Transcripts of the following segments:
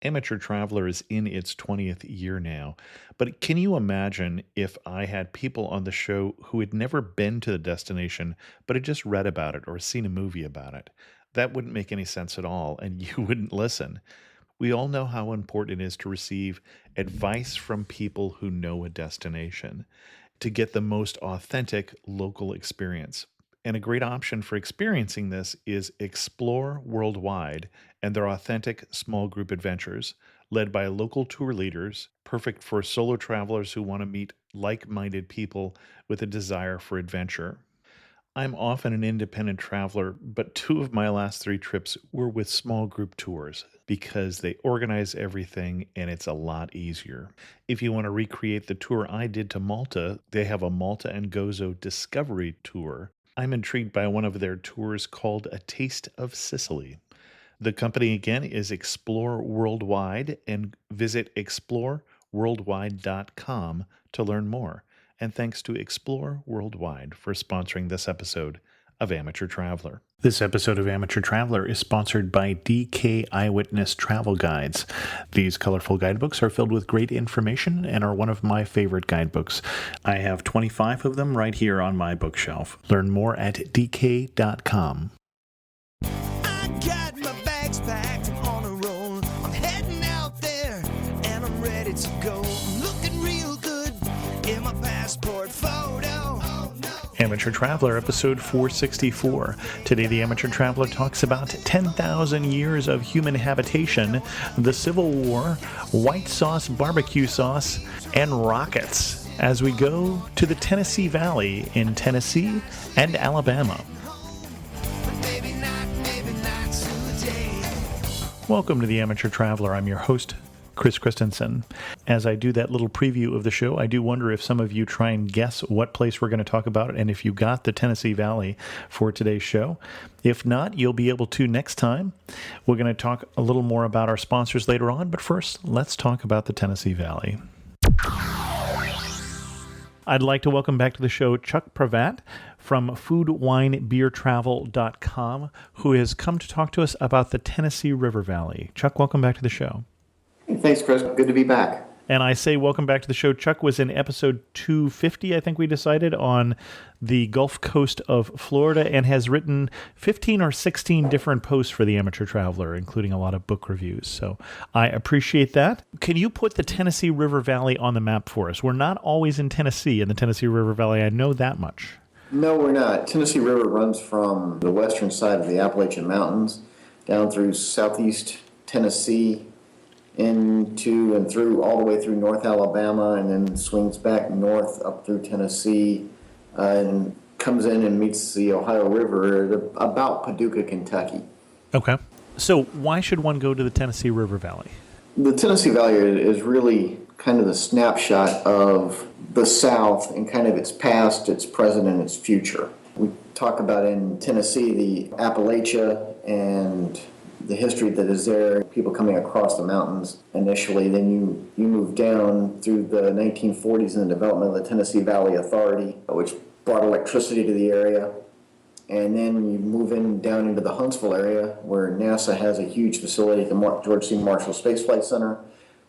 Amateur Traveler is in its 20th year now, but can you imagine if I had people on the show who had never been to the destination, but had just read about it or seen a movie about it? That wouldn't make any sense at all, and you wouldn't listen. We all know how important it is to receive advice from people who know a destination to get the most authentic local experience. And a great option for experiencing this is Explore Worldwide and their authentic small group adventures, led by local tour leaders, perfect for solo travelers who want to meet like minded people with a desire for adventure. I'm often an independent traveler, but two of my last three trips were with small group tours because they organize everything and it's a lot easier. If you want to recreate the tour I did to Malta, they have a Malta and Gozo Discovery Tour. I'm intrigued by one of their tours called A Taste of Sicily. The company again is Explore Worldwide, and visit exploreworldwide.com to learn more. And thanks to Explore Worldwide for sponsoring this episode of Amateur Traveler. This episode of Amateur Traveler is sponsored by DK Eyewitness Travel Guides. These colorful guidebooks are filled with great information and are one of my favorite guidebooks. I have 25 of them right here on my bookshelf. Learn more at dk.com. I got my bags packed and on a roll. I'm heading out there and I'm ready to go. I'm looking real good in my passport photo. Amateur Traveler, episode 464. Today, the Amateur Traveler talks about 10,000 years of human habitation, the Civil War, white sauce, barbecue sauce, and rockets as we go to the Tennessee Valley in Tennessee and Alabama. Maybe not today. Welcome to the Amateur Traveler. I'm your host, Chris Christensen. As I do that little preview of the show, I do wonder if some of you try and guess what place we're going to talk about and if you got the Tennessee Valley for today's show. If not, you'll be able to next time. We're going to talk a little more about our sponsors later on, but first, let's talk about the Tennessee Valley. I'd like to welcome back to the show Chuck Prevatte from foodwinebeertravel.com, who has come to talk to us about the Tennessee River Valley. Chuck, welcome back to the show. Thanks, Chris. Good to be back. And I say welcome back to the show. Chuck was in episode 250, I think we decided, on the Gulf Coast of Florida and has written 15 or 16 different posts for the Amateur Traveler, including a lot of book reviews. So I appreciate that. Can you put the Tennessee River Valley on the map for us? We're not always in Tennessee, in the Tennessee River Valley. I know that much. No, we're not. Tennessee River runs from the western side of the Appalachian Mountains down through southeast Tennessee into and through all the way through North Alabama, and then swings back north up through Tennessee and comes in and meets the Ohio River at about Paducah, Kentucky. Okay. So why should one go to the Tennessee River Valley? The Tennessee Valley is really kind of the snapshot of the South and kind of its past, its present, and its future. We talk about in Tennessee the Appalachia and the history that is there, people coming across the mountains initially. Then you move down through the 1940s and the development of the Tennessee Valley Authority, which brought electricity to the area. And then you move down into the Huntsville area, where NASA has a huge facility, the George C. Marshall Space Flight Center,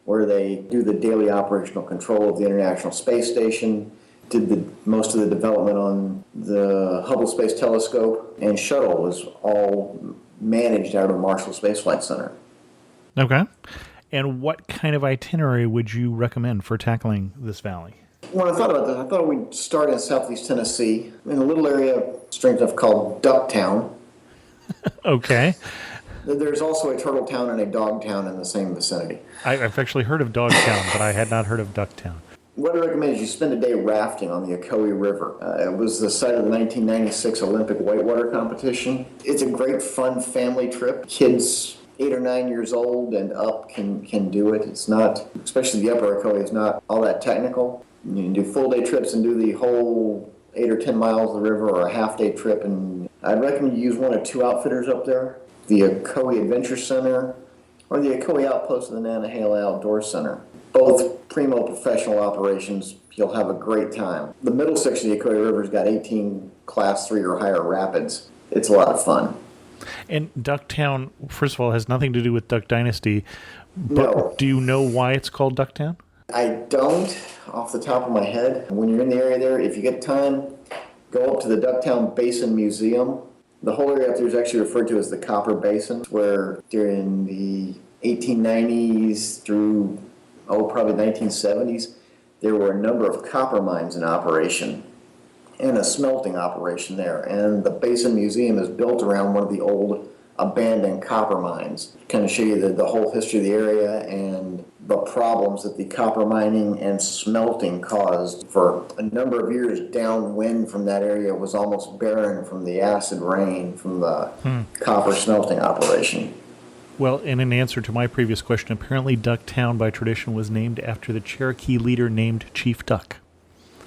where they do the daily operational control of the International Space Station, did most of the development on the Hubble Space Telescope, and shuttle was all managed out of Marshall Space Flight Center. Okay. And what kind of itinerary would you recommend for tackling this valley? When I thought about this, I thought we'd start in southeast Tennessee, in a little area, strange enough, called Ducktown. Okay. There's also a turtle town and a dog town in the same vicinity. I've actually heard of Dogtown, but I had not heard of Ducktown. What I recommend is you spend a day rafting on the Ocoee River. It was the site of the 1996 Olympic whitewater competition. It's a great, fun family trip. Kids 8 or 9 years old and up can do it. It's not, especially the upper Ocoee, is not all that technical. You can do full day trips and do the whole 8 or 10 miles of the river, or a half day trip. And I'd recommend you use one or two outfitters up there, the Ocoee Adventure Center or the Ocoee Outpost of the Nantahala Outdoor Center. Both primo professional operations. You'll have a great time. The middle section of the Ocoee River's got 18 class 3 or higher rapids. It's a lot of fun. And Ducktown, first of all, has nothing to do with Duck Dynasty. No, But do you know why it's called Ducktown? I don't off the top of my head. When you're in the area there, if you get time, go up to the Ducktown Basin Museum. The whole area up there is actually referred to as the Copper Basin, where during the 1890s through, probably 1970s, there were a number of copper mines in operation and a smelting operation there. And the Basin Museum is built around one of the old abandoned copper mines. Kind of show you the whole history of the area and the problems that the copper mining and smelting caused. For a number of years, downwind from that area was almost barren from the acid rain from the copper smelting operation. Well, and in answer to my previous question, apparently Ducktown by tradition was named after the Cherokee leader named Chief Duck.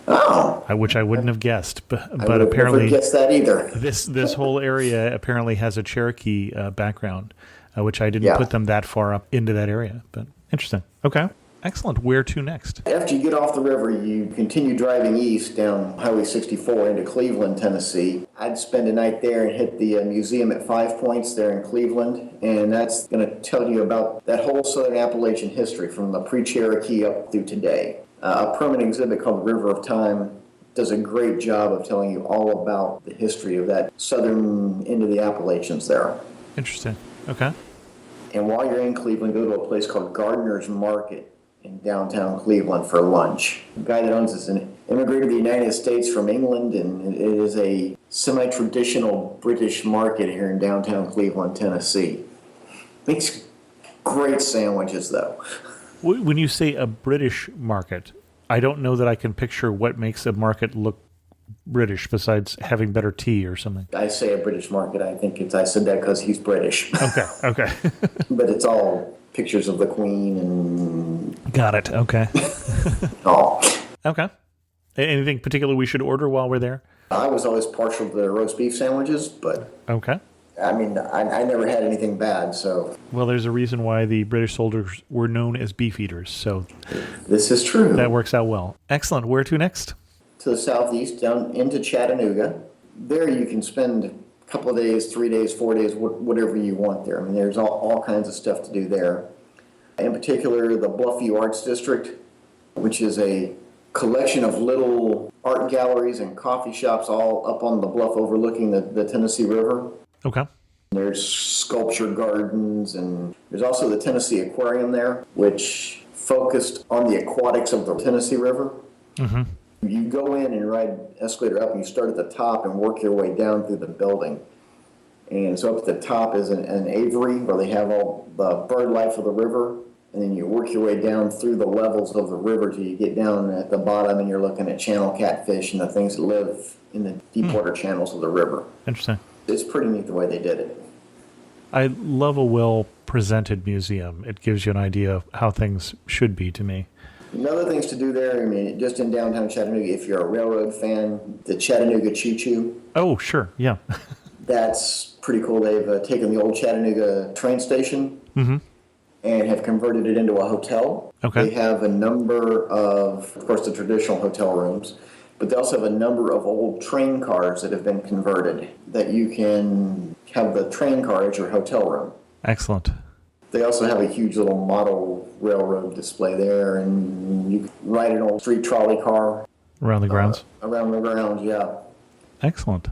Oh, Which I wouldn't have guessed, but I would apparently never guessed that either. this whole area apparently has a Cherokee background, which I didn't put them that far up into that area. But interesting. Okay, excellent. Where to next? After you get off the river, you continue driving east down Highway 64 into Cleveland, Tennessee. I'd spend a night there and hit the museum at 5 Points there in Cleveland, and that's going to tell you about that whole southern Appalachian history from the pre-Cherokee up through today. A permanent exhibit called River of Time does a great job of telling you all about the history of that southern end of the Appalachians there. Interesting. Okay. And while you're in Cleveland, go to a place called Gardner's Market in downtown Cleveland for lunch. The guy that owns this immigrated to the United States from England, and it is a semi-traditional British market here in downtown Cleveland, Tennessee. Makes great sandwiches, though. When you say a British market, I don't know that I can picture what makes a market look British besides having better tea or something. I say a British market. I said that because he's British. Okay. But it's all pictures of the Queen and... Got it. Okay. all. Okay. Anything particular we should order while we're there? I was always partial to the roast beef sandwiches, but... Okay. I mean, I never had anything bad, so... Well, there's a reason why the British soldiers were known as beef eaters, so... This is true. That works out well. Excellent. Where to next? To the southeast, down into Chatanooga. There you can spend a couple of days, 3 days, 4 days, whatever you want there. I mean, there's all kinds of stuff to do there. In particular, the Bluffview Arts District, which is a collection of little art galleries and coffee shops all up on the bluff overlooking the Tennessee River. Okay. There's sculpture gardens, and there's also the Tennessee Aquarium there, which focused on the aquatics of the Tennessee River. Mm-hmm. You go in and ride escalator up, and you start at the top and work your way down through the building. And so up at the top is an aviary where they have all the bird life of the river, and then you work your way down through the levels of the river till you get down at the bottom, and you're looking at channel catfish and the things that live in the deep water channels of the river. Interesting. It's pretty neat the way they did it. I love a well-presented museum. It gives you an idea of how things should be to me. Another things to do there, I mean, just in downtown Chattanooga, if you're a railroad fan, the Chattanooga Choo Choo. Oh, sure, yeah. That's pretty cool. They've taken the old Chattanooga train station and have converted it into a hotel. Okay. They have a number of course, the traditional hotel rooms, but they also have a number of old train cars that have been converted that you can have the train car as your hotel room. Excellent. They also have a huge little model railroad display there, and you can ride an old street trolley car. Around the grounds? Around the grounds, yeah. Excellent.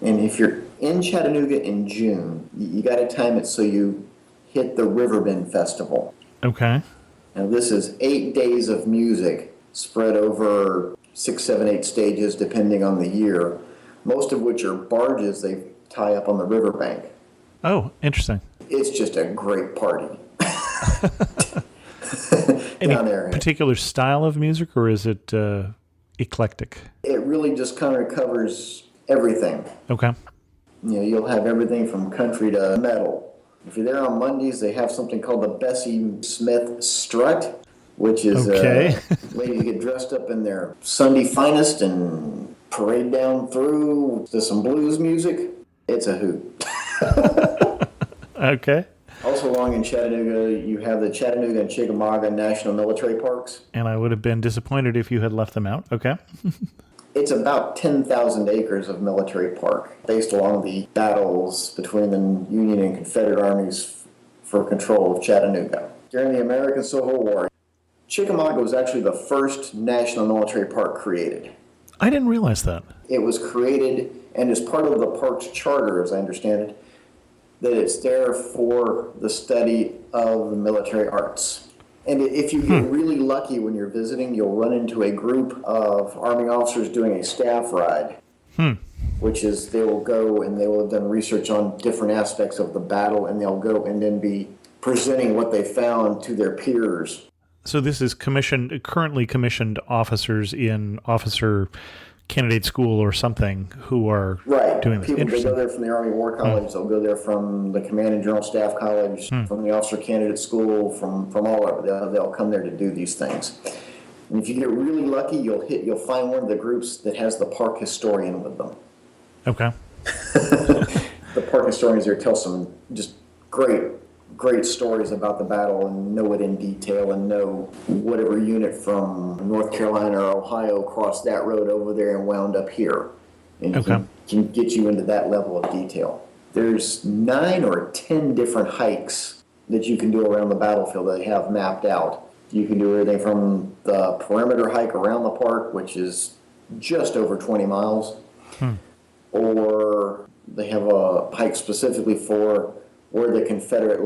And if you're in Chattanooga in June, you got to time it so you hit the Riverbend Festival. Okay. Now, this is 8 days of music spread over 6, 7, 8 stages, depending on the year, most of which are barges they tie up on the riverbank. Oh, interesting. It's just a great party. Any down there. particular style of music, or is it eclectic? It really just kind of covers everything. Okay. You know, you'll have everything from country to metal. If you're there on Mondays, they have something called the Bessie Smith Strut, which is ladies get dressed up in their Sunday finest and parade down through to some blues music. It's a hoot. Okay. Also along in Chattanooga, you have the Chattanooga and Chickamauga National Military Parks. And I would have been disappointed if you had left them out. Okay. It's about 10,000 acres of military park based along the battles between the Union and Confederate armies for control of Chattanooga. during the American Civil War. Chickamauga was actually the first national military park created. I didn't realize that. It was created, and as part of the park's charter, as I understand it, that it's there for the study of the military arts. And if you get really lucky when you're visiting, you'll run into a group of Army officers doing a staff ride, which is they will go and they will have done research on different aspects of the battle, and they'll go and then be presenting what they found to their peers. So this is currently commissioned officers in officer candidate school or something who are doing this. People, they go there from the Army War College, they'll go there from the Command and General Staff College, from the Officer Candidate School, from all over. They'll come there to do these things. And if you get really lucky, you'll find one of the groups that has the park historian with them. Okay. The park historians there tell some just great stories about the battle and know it in detail and know whatever unit from North Carolina or Ohio crossed that road over there and wound up here. And can get you into that level of detail. There's 9 or 10 different hikes that you can do around the battlefield that they have mapped out. You can do everything from the perimeter hike around the park, which is just over 20 miles, or they have a hike specifically for where the Confederate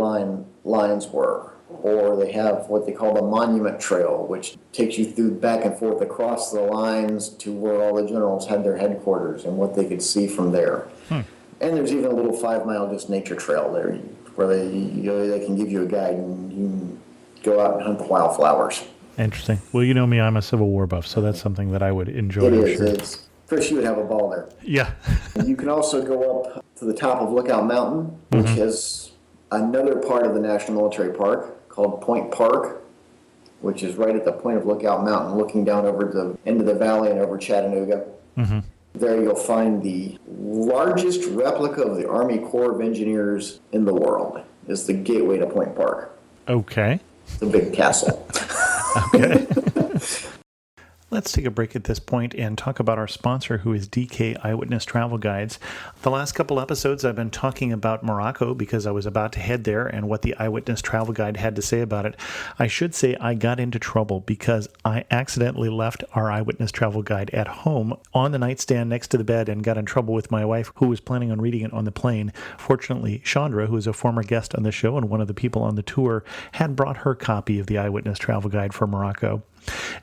lines were, or they have what they call the Monument Trail, which takes you through back and forth across the lines to where all the generals had their headquarters and what they could see from there. And there's even a little 5-mile just nature trail there where they can give you a guide and you can go out and hunt the wildflowers. Interesting. Well, you know me, I'm a Civil War buff, so that's something that I would enjoy. It is. Chris, you would have a ball there. Yeah. You can also go up to the top of Lookout Mountain, which is another part of the National Military Park called Point Park, which is right at the point of Lookout Mountain, looking down over the end of the valley and over Chatanooga. There you'll find the largest replica of the Army Corps of Engineers in the world. It's the gateway to Point Park. Okay. It's a big castle. Okay. Let's take a break at this point and talk about our sponsor, who is DK Eyewitness Travel Guides. The last couple episodes, I've been talking about Morocco because I was about to head there and what the Eyewitness Travel Guide had to say about it. I should say I got into trouble because I accidentally left our Eyewitness Travel Guide at home on the nightstand next to the bed and got in trouble with my wife, who was planning on reading it on the plane. Fortunately, Chandra, who is a former guest on the show and one of the people on the tour, had brought her copy of the Eyewitness Travel Guide for Morocco.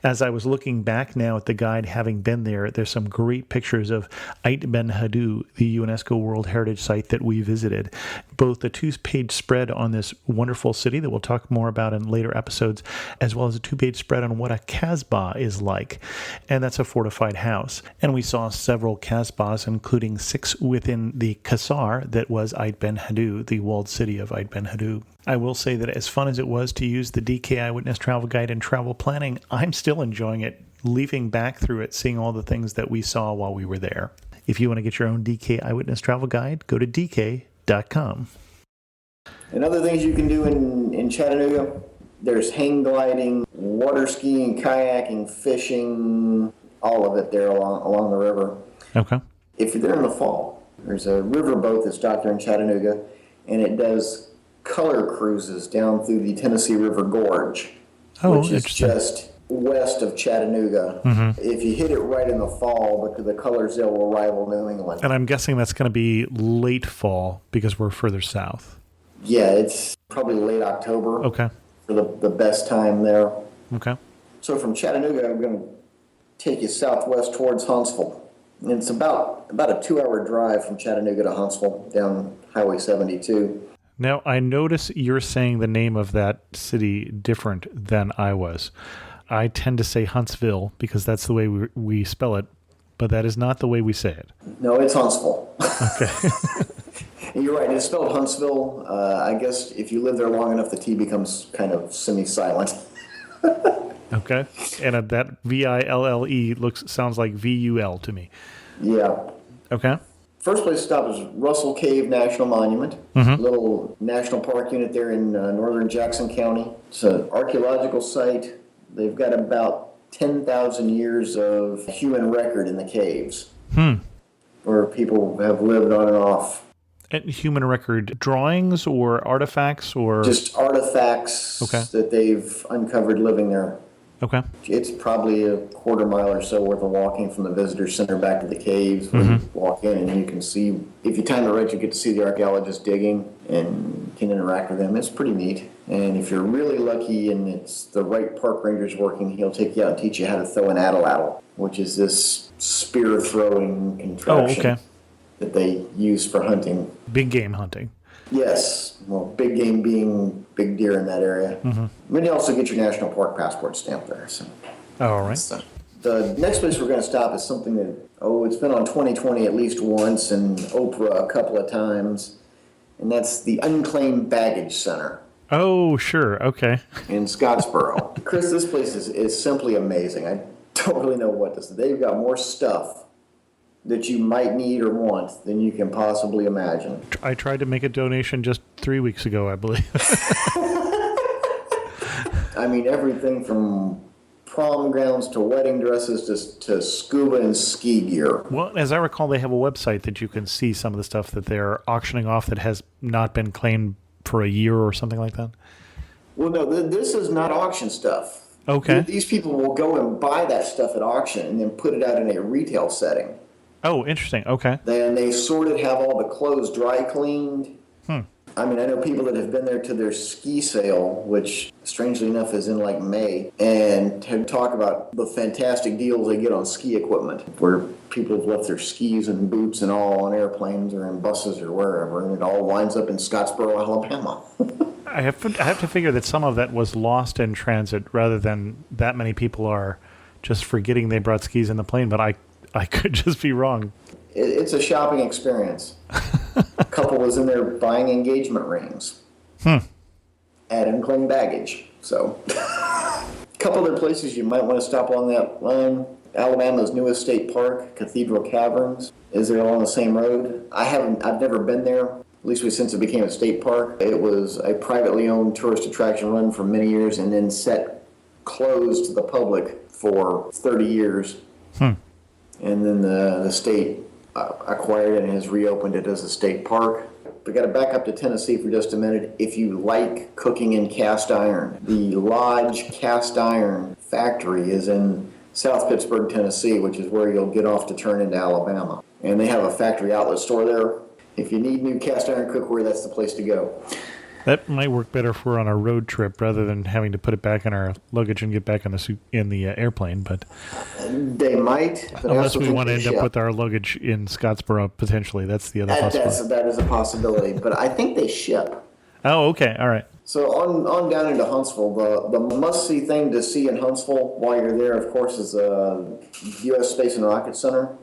As I was looking back now at the guide, having been there, there's some great pictures of Ait Ben Haddou, the UNESCO World Heritage Site that we visited. Both the 2-page spread on this wonderful city that we'll talk more about in later episodes, as well as a 2-page spread on what a Kasbah is like. And that's a fortified house. And we saw several Kasbahs, including 6 within the Qasar that was Ait Ben Haddou, the walled city of Ait Ben Haddou. I will say that as fun as it was to use the DK Eyewitness Travel Guide in travel planning, I'm still enjoying it, leafing back through it, seeing all the things that we saw while we were there. If you want to get your own DK Eyewitness Travel Guide, go to dk.com. And other things you can do in Chattanooga, there's hang gliding, water skiing, kayaking, fishing, all of it there along the river. Okay. If you're there in the fall, there's a river boat that's docked there in Chattanooga, and it does color cruises down through the Tennessee River Gorge, which is just west of Chattanooga. If you hit it right in the fall, but the colors there will rival New England. And I'm guessing that's going to be late fall because we're further south. Yeah, it's probably late October. Okay. For the best time there. Okay. So from Chattanooga, I'm going to take you southwest towards Huntsville. And it's about a 2-hour drive from Chattanooga to Huntsville down Highway 72. Now, I notice you're saying the name of that city different than I was. I tend to say Huntsville because that's the way we spell it, but that is not the way we say it. No, it's Huntsville. Okay. You're right. It's spelled Huntsville. I guess if you live there long enough, the T becomes kind of semi-silent. Okay. And that VILLE sounds like VUL to me. Yeah. Okay. First place to stop is Russell Cave National Monument, a little national park unit there in northern Jackson County. It's an archaeological site. They've got about 10,000 years of human record in the caves, where people have lived on and off. And human record drawings or artifacts or? Just artifacts Okay. that they've uncovered living there. Okay. It's probably a quarter mile or so worth of walking from the visitor center back to the caves where you walk in and you can see, if you time it right, you get to see the archaeologists digging and can interact with them. It's pretty neat. And if you're really lucky and it's the right park ranger's working, he'll take you out and teach you how to throw an atlatl, which is this spear throwing contraption. Oh, okay. That they use for hunting. Big game hunting. Yes. Well, big game being big deer in that area. But you also get your national park passport stamp there. So. All right. So, the next place we're going to stop is something that, it's been on 2020 at least once and Oprah a couple of times. And that's the Unclaimed Baggage Center. Oh, sure. Okay. In Scottsboro. Chris, this place is simply amazing. I don't really know what to say. They've got more stuff that you might need or want than you can possibly imagine. I tried to make a donation just 3 weeks ago, I believe. I mean, everything from prom gowns to wedding dresses to scuba and ski gear. Well, as I recall, they have a website that you can see some of the stuff that they're auctioning off that has not been claimed for a year or something like that. Well, no, this is not auction stuff. Okay. These people will go and buy that stuff at auction and then put it out in a retail setting. Oh, interesting. Okay. Then they sort of have all the clothes dry cleaned. I mean, I know people that have been there to their ski sale, which strangely enough is in like May, and have talked about the fantastic deals they get on ski equipment, where people have left their skis and boots and all on airplanes or in buses or wherever, and it all winds up in Scottsboro, Alabama. I have to figure that some of that was lost in transit rather than that many people are just forgetting they brought skis in the plane, but I could just be wrong. It's a shopping experience. A couple was in there buying engagement rings at Unclaimed Baggage. So, a couple other places you might want to stop on that line. Alabama's newest state park, Cathedral Caverns, is there along the same road. I've never been there, at least since it became a state park. It was a privately owned tourist attraction run for many years and then closed to the public for 30 years. And then the state acquired it and has reopened it as a state park. We got to back up to Tennessee for just a minute. If you like cooking in cast iron, the Lodge Cast Iron Factory is in South Pittsburgh, Tennessee, which is where you'll get off to turn into Alabama. And they have a factory outlet store there. If you need new cast iron cookware, that's the place to go. That might work better if we're on a road trip rather than having to put it back in our luggage and get back in the airplane. But they might, but unless we want to end up with our luggage in Scottsboro, potentially, that's the other possibility. That is a possibility, but I think they ship. Oh, okay, all right. So on down into Huntsville, the must-see thing to see in Huntsville while you're there, of course, is the U.S. Space and Rocket Center.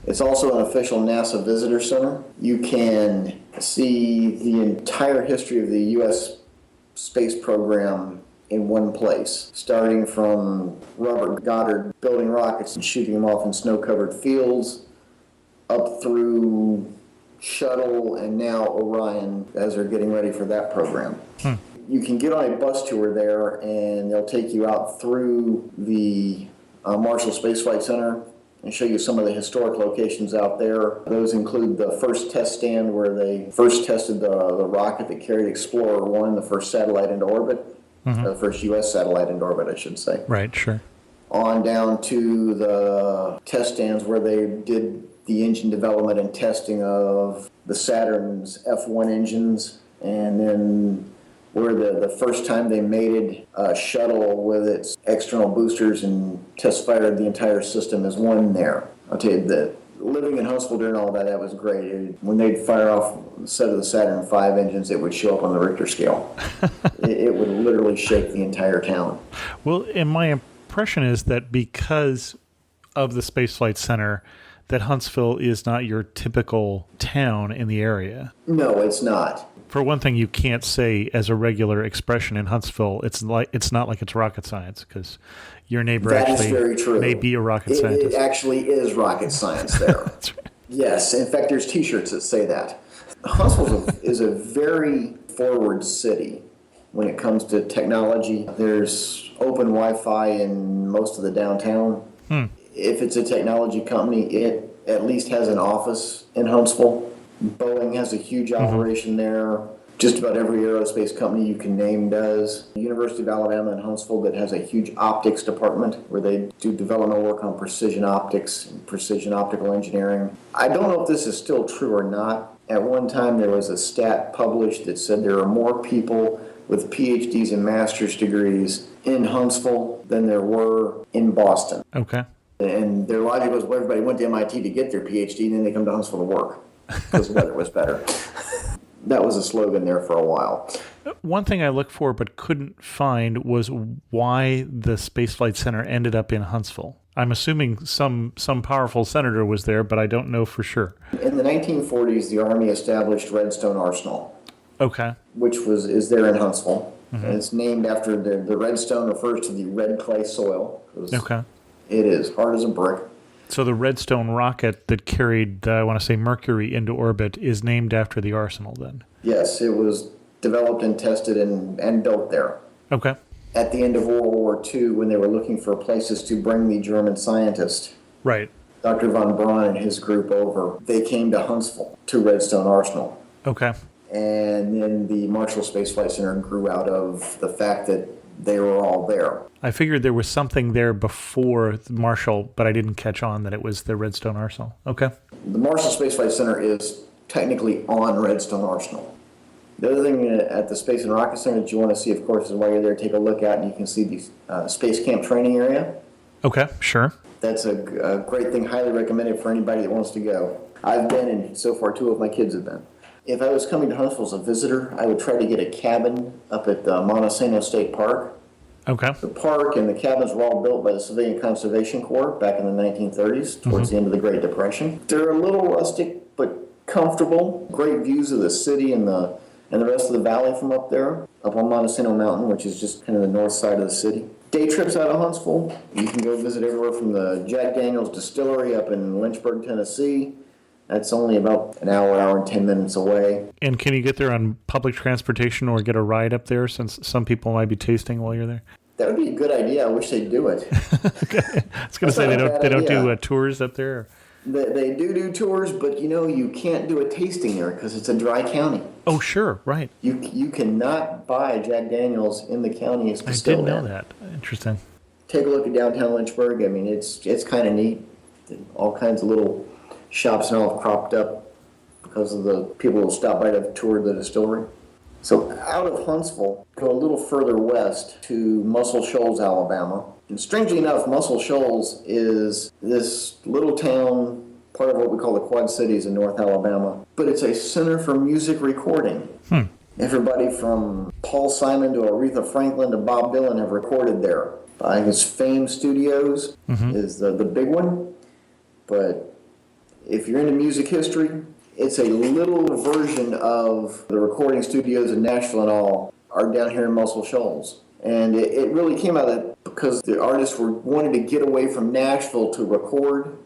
It's also an official NASA visitor center. You can see the entire history of the U.S. space program in one place, starting from Robert Goddard building rockets and shooting them off in snow-covered fields, up through Shuttle and now Orion as they're getting ready for that program. You can get on a bus tour there, and they'll take you out through the Marshall Space Flight Center and show you some of the historic locations out there. Those include the first test stand where they first tested the rocket that carried Explorer 1, the first satellite into orbit, the first U.S. satellite into orbit, I should say. Right, sure. On down to the test stands where they did the engine development and testing of the Saturn's F1 engines, and then where the first time they mated a shuttle with its external boosters and test fired the entire system as one there. I'll tell you that living in Huntsville during all that was great. When they'd fire off a set of the Saturn V engines, it would show up on the Richter scale. it would literally shake the entire town. Well, and my impression is that because of the Space Flight Center, that Huntsville is not your typical town in the area. No, it's not. For one thing, you can't say as a regular expression in Huntsville, it's not like it's rocket science, because your neighbor That actually is very true. may be a rocket scientist. It actually is rocket science there. That's right. Yes, in fact, there's T-shirts that say that. Huntsville is a very forward city when it comes to technology. There's open Wi-Fi in most of the downtown. If it's a technology company, it at least has an office in Huntsville. Boeing has a huge Mm-hmm. operation there. Just about every aerospace company you can name does. The University of Alabama in Huntsville that has a huge optics department where they do developmental work on precision optics and precision optical engineering. I don't know if this is still true or not. At one time there was a stat published that said there are more people with PhDs and master's degrees in Huntsville than there were in Boston. Okay. And their logic was, well, everybody went to MIT to get their PhD and then they come to Huntsville to work because the weather was better. That was a slogan there for a while. One thing I looked for but couldn't find was why the Space Flight Center ended up in Huntsville. I'm assuming some powerful senator was there, but I don't know for sure. In the 1940s, the Army established Redstone Arsenal, Okay. which is there in Huntsville. Mm-hmm. And it's named after the redstone refers to the red clay soil. Okay. It is hard as a brick. So the Redstone rocket that carried, I want to say, Mercury into orbit is named after the arsenal then? Yes, it was developed and tested and built there. Okay. At the end of World War II, when they were looking for places to bring the German scientist, Right. Dr. von Braun and his group over, they came to Huntsville, to Redstone Arsenal. Okay. And then the Marshall Space Flight Center grew out of the fact that they were all there. I figured there was something there before Marshall, but I didn't catch on that it was the Redstone Arsenal. Okay. The Marshall Space Flight Center is technically on Redstone Arsenal. The other thing at the Space and Rocket Center that you want to see, of course, is while you're there, take a look out and you can see the Space Camp training area. Okay, sure. That's a great thing, highly recommended for anybody that wants to go. I've been, and so far 2 of my kids have been. If I was coming to Huntsville as a visitor, I would try to get a cabin up at Montesano State Park. Okay. The park and the cabins were all built by the Civilian Conservation Corps back in the 1930s, towards the end of the Great Depression. They're a little rustic, but comfortable. Great views of the city and the rest of the valley from up there, up on Montesano Mountain, which is just kind of the north side of the city. Day trips out of Huntsville, you can go visit everywhere from the Jack Daniels Distillery up in Lynchburg, Tennessee. That's only about an hour and 10 minutes away. And can you get there on public transportation or get a ride up there, since some people might be tasting while you're there? That would be a good idea. I wish they'd do it. Okay. I was going to say they don't do tours up there. They do tours, but you can't do a tasting there because it's a dry county. Oh, sure, right. You cannot buy Jack Daniels in the county it's I distilled didn't know in. that. Interesting. Take a look at downtown Lynchburg. I mean, it's kind of neat. All kinds of little shops and all have cropped up because of the people who stop by to tour the distillery. So out of Huntsville, go a little further west to Muscle Shoals, Alabama. And strangely enough, Muscle Shoals is this little town, part of what we call the Quad Cities in North Alabama. But it's a center for music recording. Everybody from Paul Simon to Aretha Franklin to Bob Dylan have recorded there. I guess Fame Studios is the big one. But if you're into music history, it's a little version of the recording studios in Nashville and all are down here in Muscle Shoals. And it really came out of that because the artists wanted to get away from Nashville to record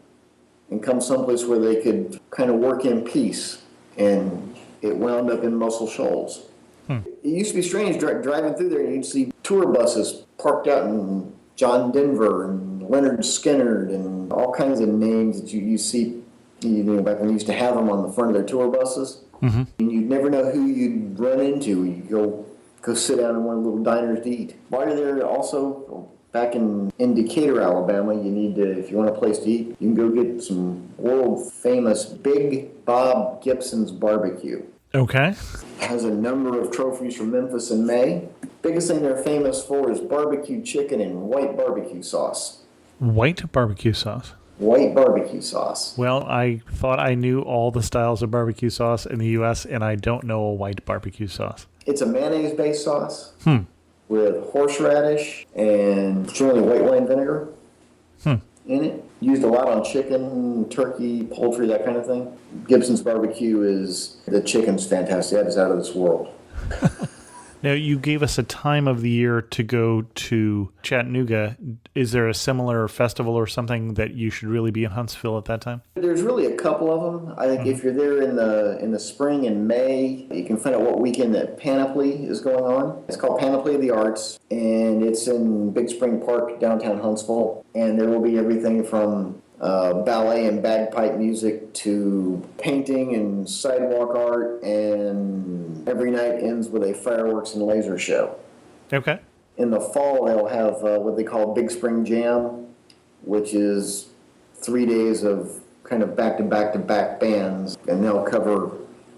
and come someplace where they could kind of work in peace. And it wound up in Muscle Shoals. It used to be strange driving through there, and you'd see tour buses parked out in John Denver and Leonard Skinner and all kinds of names that you see. Back when you used to have them on the front of their tour buses, and you'd never know who you'd run into. You go sit down in one of the little diners to eat. While you're there, also back in Decatur, Alabama, you need to, if you want a place to eat, you can go get some world famous Big Bob Gibson's barbecue. Okay. It has a number of trophies from Memphis and May. Biggest thing they're famous for is barbecue chicken and white barbecue sauce. White barbecue sauce. White barbecue sauce. Well, I thought I knew all the styles of barbecue sauce in the U.S., and I don't know a white barbecue sauce. It's a mayonnaise-based sauce with horseradish and generally white wine vinegar in it. Used a lot on chicken, turkey, poultry, that kind of thing. Gibson's barbecue the chicken's fantastic. That is out of this world. Now, you gave us a time of the year to go to Chattanooga. Is there a similar festival or something that you should really be in Huntsville at that time? There's really a couple of them. I think if you're there in the spring in May, you can find out what weekend that Panoply is going on. It's called Panoply of the Arts, and it's in Big Spring Park, downtown Huntsville. And there will be everything from ballet and bagpipe music to painting and sidewalk art, and every night ends with a fireworks and laser show. Okay. In the fall, they'll have what they call Big Spring Jam, which is 3 days of kind of back-to-back-to-back bands, and they'll cover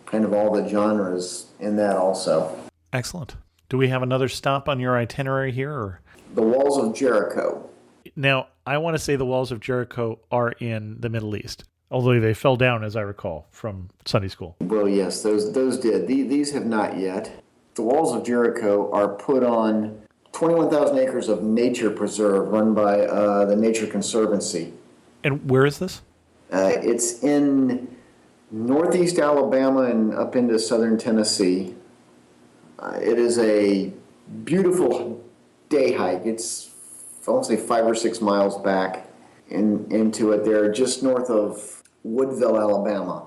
kind of all the genres in that also. Excellent. Do we have another stop on your itinerary here? Or? The Walls of Jericho. Now, I want to say the Walls of Jericho are in the Middle East, although they fell down, as I recall, from Sunday school. Well, yes, those did. These have not yet. The Walls of Jericho are put on 21,000 acres of nature preserve run by the Nature Conservancy. And where is this? It's in northeast Alabama and up into southern Tennessee. It is a beautiful day hike. It's, I want to say, 5 or 6 miles back into it there, just north of Woodville, Alabama.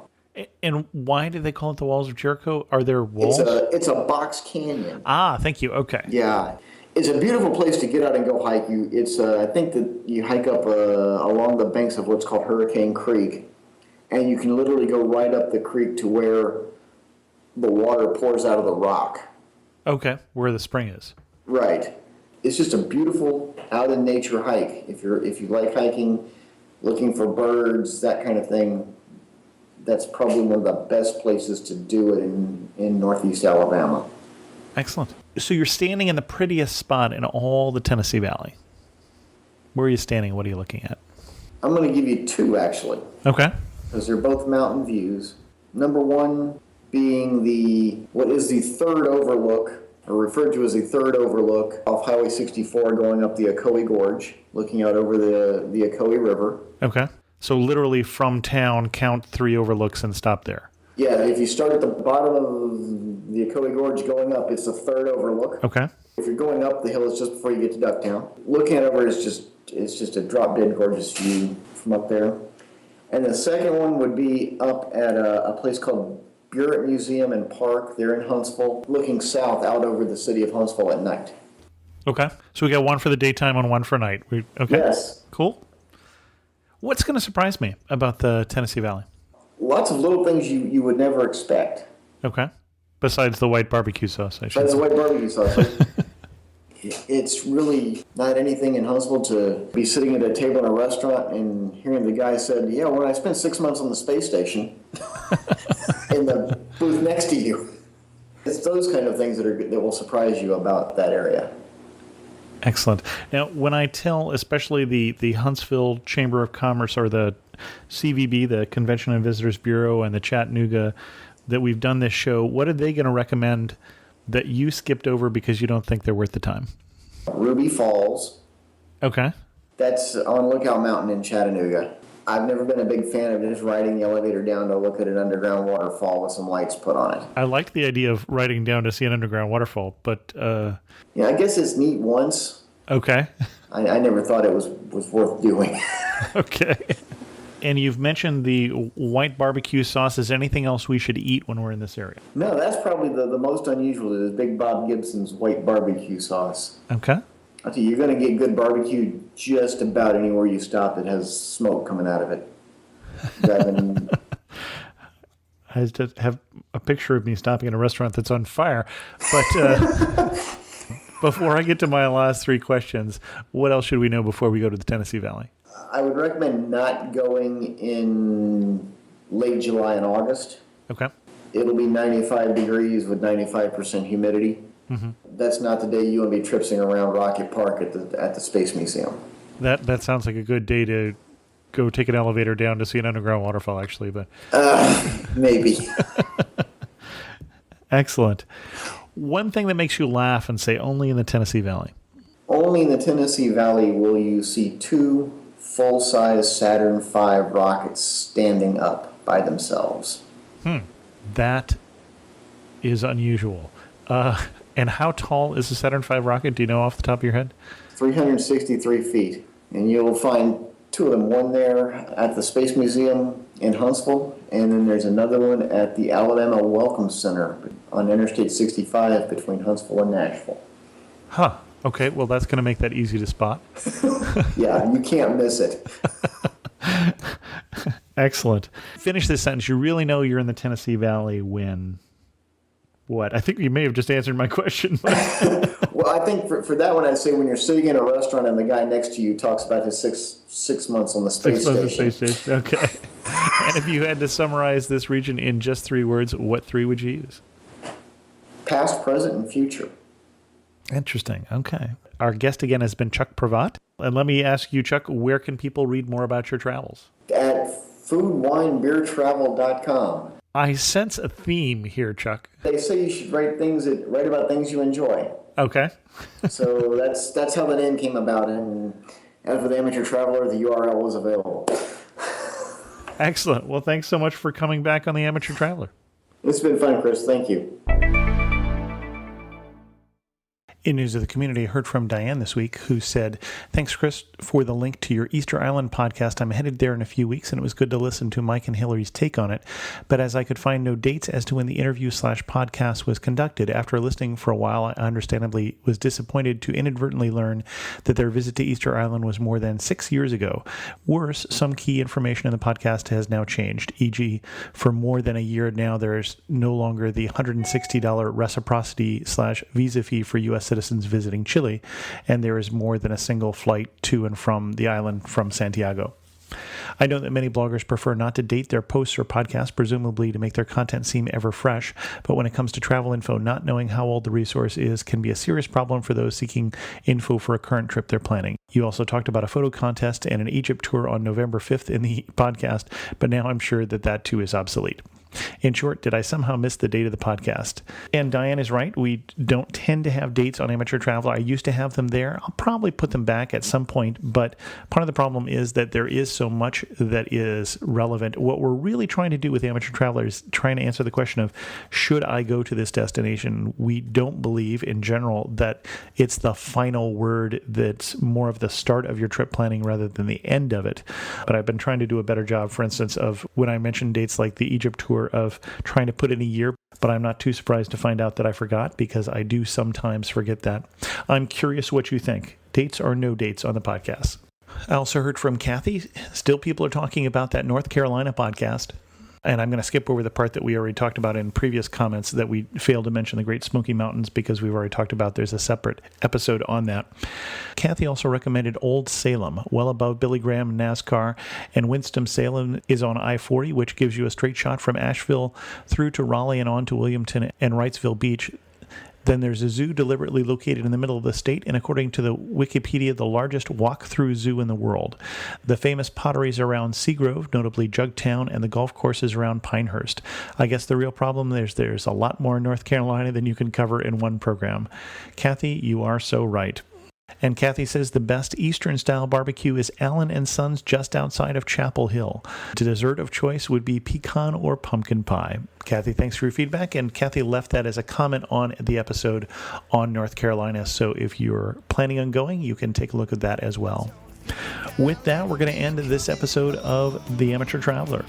And why do they call it the Walls of Jericho? Are there walls? It's a box canyon. Ah, thank you. Okay. Yeah. It's a beautiful place to get out and go hike. I think that you hike up along the banks of what's called Hurricane Creek, and you can literally go right up the creek to where the water pours out of the rock. Okay, where the spring is. Right. It's just a beautiful out in nature hike. If you like hiking, looking for birds, that kind of thing, that's probably one of the best places to do it in northeast Alabama. Excellent. So you're standing in the prettiest spot in all the Tennessee Valley. Where are you standing? What are you looking at? I'm going to give you 2, actually. Okay. Because they're both mountain views. Number 1 being what is the third overlook, or referred to as the third overlook, off Highway 64 going up the Ocoee Gorge, looking out over the Ocoee River. Okay. So literally from town, count 3 overlooks and stop there. Yeah, if you start at the bottom of the Ocoee Gorge going up, it's the third overlook. Okay. If you're going up the hill, it's just before you get to Ducktown. Looking at over, it's just a drop-dead gorgeous view from up there. And the second one would be up at a place called Burritt Museum and Park. They're in Huntsville, looking south out over the city of Huntsville at night. Okay. So we got one for the daytime and one for night. Okay. Yes. Cool. What's going to surprise me about the Tennessee Valley? Lots of little things you would never expect. Okay. Besides the white barbecue sauce, I should Besides say. the white barbecue sauce. It's really not anything in Huntsville to be sitting at a table in a restaurant and hearing the guy said, yeah, when I spent 6 months on the space station in the booth next to you. It's those kind of things that will surprise you about that area. Excellent. Now, when I tell, especially the Huntsville Chamber of Commerce or the CVB, the Convention and Visitors Bureau, and the Chatanooga, that we've done this show, what are they going to recommend that you skipped over because you don't think they're worth the time? Ruby Falls. Okay. That's on Lookout Mountain in Chattanooga. I've never been a big fan of just riding the elevator down to look at an underground waterfall with some lights put on it. I like the idea of riding down to see an underground waterfall, but... Yeah, I guess it's neat once. Okay. I never thought it was worth doing. Okay. And you've mentioned the white barbecue sauce. Is there anything else we should eat when we're in this area? No, that's probably the most unusual is Big Bob Gibson's white barbecue sauce. Okay. I tell you, you're going to get good barbecue just about anywhere you stop that has smoke coming out of it. I just have a picture of me stopping in a restaurant that's on fire. But before I get to my last 3 questions, what else should we know before we go to the Tennessee Valley? I would recommend not going in late July and August. Okay. It'll be 95 degrees with 95% humidity. Mm-hmm. That's not the day you want to be tripping around Rocket Park at the Space Museum. That sounds like a good day to go take an elevator down to see an underground waterfall, actually. But maybe. Excellent. One thing that makes you laugh and say only in the Tennessee Valley. Only in the Tennessee Valley will you see 2 full-size Saturn V rockets standing up by themselves. That is unusual. And how tall is the Saturn V rocket? Do you know off the top of your head? 363 feet. And you'll find 2 of them. One there at the Space Museum in Huntsville, and then there's another one at the Alabama Welcome Center on Interstate 65 between Huntsville and Nashville. Huh. Okay, well, that's going to make that easy to spot. Yeah, you can't miss it. Excellent. Finish this sentence. You really know you're in the Tennessee Valley when what? I think you may have just answered my question. Well, I think for that one, I'd say when you're sitting in a restaurant and the guy next to you talks about his six months on the space 6 months of station. space station. Okay. And if you had to summarize this region in just 3 words, what 3 would you use? Past, present, and future. Interesting. Okay. Our guest again has been Chuck Prevatte. And let me ask you, Chuck, where can people read more about your travels? At foodwinebeertravel.com. I sense a theme here, Chuck. They say you should write about things you enjoy. Okay. So that's how the name came about. And as with Amateur Traveler, the URL was available. Excellent. Well, thanks so much for coming back on the Amateur Traveler. It's been fun, Chris. Thank you. In news of the community, I heard from Diane this week, who said, "Thanks, Chris, for the link to your Easter Island podcast. I'm headed there in a few weeks, and it was good to listen to Mike and Hillary's take on it. But as I could find no dates as to when the interview/podcast was conducted, after listening for a while, I understandably was disappointed to inadvertently learn that their visit to Easter Island was more than 6 years ago. Worse, some key information in the podcast has now changed, e.g., for more than a year now, there's no longer the $160 reciprocity/visa fee for U.S. citizens visiting Chile, and there is more than a single flight to and from the island from Santiago. I know that many bloggers prefer not to date their posts or podcasts, presumably to make their content seem ever fresh, but when it comes to travel info, not knowing how old the resource is can be a serious problem for those seeking info for a current trip they're planning. You also talked about a photo contest and an Egypt tour on November 5th in the podcast, but now I'm sure that too is obsolete. In short, did I somehow miss the date of the podcast?" And Diane is right. We don't tend to have dates on Amateur Traveler. I used to have them there. I'll probably put them back at some point, but part of the problem is that there is so much that is relevant. What we're really trying to do with Amateur Traveler is trying to answer the question of, should I go to this destination? We don't believe in general that it's the final word, that's more of the start of your trip planning rather than the end of it. But I've been trying to do a better job, for instance, of when I mention dates like the Egypt tour, of trying to put in a year, but I'm not too surprised to find out that I forgot, because I do sometimes forget that. I'm curious what you think. Dates or no dates on the podcast? I also heard from Kathy. Still people are talking about that North Carolina podcast. And I'm going to skip over the part that we already talked about in previous comments, that we failed to mention the Great Smoky Mountains, because we've already talked about there's a separate episode on that. Kathy also recommended Old Salem, well above Billy Graham NASCAR, and Winston-Salem is on I-40, which gives you a straight shot from Asheville through to Raleigh and on to Williamton and Wrightsville Beach. Then there's a zoo deliberately located in the middle of the state, and according to the Wikipedia, the largest walk-through zoo in the world. The famous potteries around Seagrove, notably Jugtown, and the golf courses around Pinehurst. I guess the real problem is there's a lot more in North Carolina than you can cover in one program. Kathy, you are so right. And Kathy says the best Eastern-style barbecue is Allen & Sons just outside of Chapel Hill. The dessert of choice would be pecan or pumpkin pie. Kathy, thanks for your feedback. And Kathy left that as a comment on the episode on North Carolina. So if you're planning on going, you can take a look at that as well. With that, we're going to end this episode of The Amateur Traveler.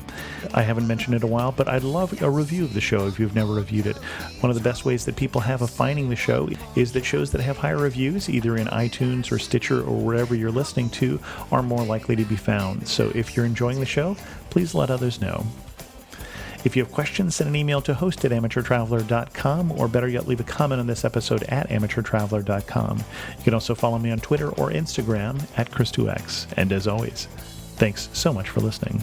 I haven't mentioned it in a while, but I'd love a review of the show if you've never reviewed it. One of the best ways that people have of finding the show is that shows that have higher reviews, either in iTunes or Stitcher or wherever you're listening to, are more likely to be found. So if you're enjoying the show, please let others know. If you have questions, send an email to host@amateurtraveler.com, or better yet, leave a comment on this episode at amateurtraveler.com. You can also follow me on Twitter or Instagram at Chris2X. And as always, thanks so much for listening.